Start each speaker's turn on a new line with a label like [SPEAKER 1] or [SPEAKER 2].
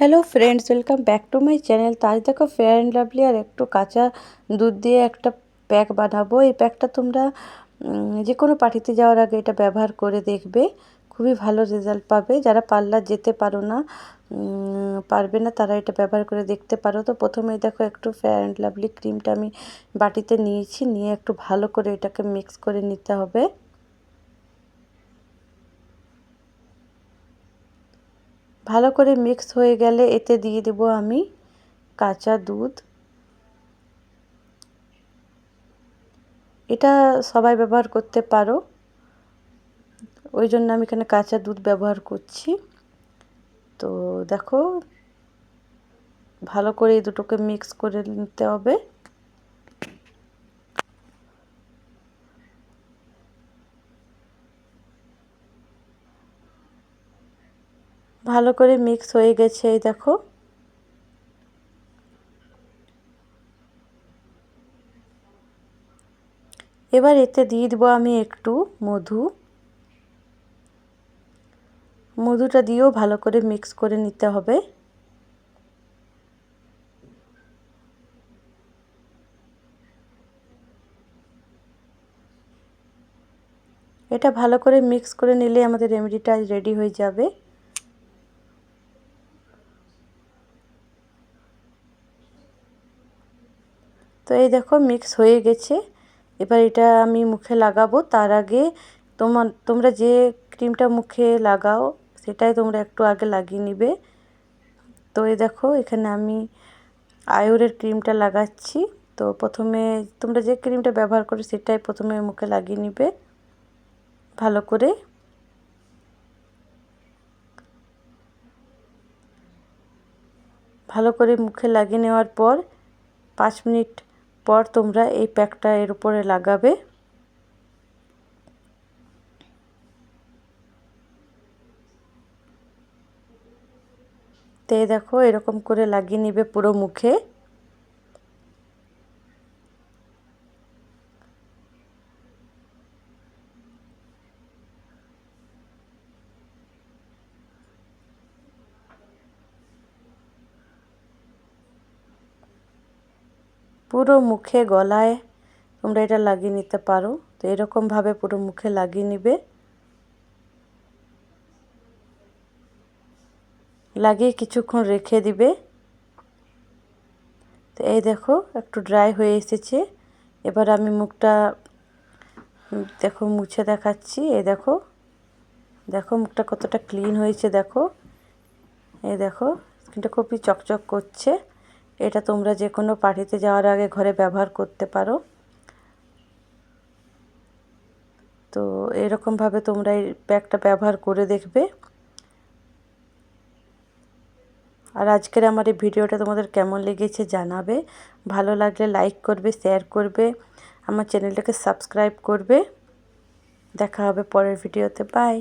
[SPEAKER 1] Hello friends, welcome back to my channel. তো আজ দেখো ফেয়ার অ্যান্ড লাভলি আর একটু কাঁচা দুধ দিয়ে একটা প্যাক বানাবো। এই প্যাকটা তোমরা যে কোনো পার্টিতে যাওয়ার আগে এটা ব্যবহার করে দেখবে, খুবই ভালো রেজাল্ট পাবে। যারা পার্লার যেতে পারবে না তারা এটা ব্যবহার করে দেখতে পারো। তো প্রথমেই দেখো একটু ফেয়ার অ্যান্ড লাভলি ক্রিমটা আমি বাটিতে নিয়েছি, নিয়ে একটু ভালো করে এটাকে মিক্স করে নিতে হবে। ভালো করে মিক্স হয়ে গেলে এতে দিয়ে দেব আমি কাঁচা দুধ। এটা সবাই ব্যবহার করতে পারো, ওই জন্য আমি এখানে কাঁচা দুধ ব্যবহার করছি। তো দেখো ভালো করে এই দুটোকে মিক্স করে নিতে হবে। ভালো করে মিক্স হয়ে গেছে, এই দেখো। এবার এতে দিয়ে দেবো আমি একটু মধু। মধুটা দিয়েও ভালো করে মিক্স করে নিতে হবে। এটা ভালো করে মিক্স করে নিলে আমাদের রেমেডিটা রেডি হয়ে যাবে। তো এই দেখো মিক্স হয়ে গেছে। এবার এটা আমি মুখে লাগাবো। তার আগে তোমরা যে ক্রিমটা মুখে লাগাও সেটাই তোমরা একটু আগে লাগিয়ে নিবে। তো এই দেখো এখানে আমি আয়ুরের ক্রিমটা লাগাচ্ছি। তো প্রথমে তোমরা যে ক্রিমটা ব্যবহার করো সেটাই প্রথমে মুখে লাগিয়ে নিবে ভালো করে। ভালো করে মুখে লাগিয়ে নেওয়ার পর 5 মিনিট পর তোমরা এই প্যাকটা এর উপরে লাগাবে। তো এই দেখো এরকম করে লাগিয়ে নিবে পুরো মুখে। পুরো মুখে গলায় তোমরা এটা লাগিয়ে নিতে পারো। তো এরকমভাবে পুরো মুখে লাগিয়ে নিবে। লাগিয়ে কিছুক্ষণ রেখে দিবে। তো এই দেখো একটু ড্রাই হয়ে এসেছে। এবার আমি মুখটা দেখো মুছে দেখাচ্ছি। এই দেখো, দেখো মুখটা কতটা ক্লিন হয়েছে দেখো। এই দেখো স্কিনটা খুবই চকচক করছে। এটা তোমরা যে কোনো পার্টিতে যাওয়ার আগে ঘরে ব্যবহার করতে পারো। তো এরকমভাবে তোমরা এই প্যাকটা ব্যবহার করে দেখবে। আর আজকের আমার এই ভিডিওটা তোমাদের কেমন লেগেছে জানাবে। ভালো লাগলে লাইক করবে, শেয়ার করবে, আমার চ্যানেলটাকে সাবস্ক্রাইব করবে। দেখা হবে পরের ভিডিওতে। বাই।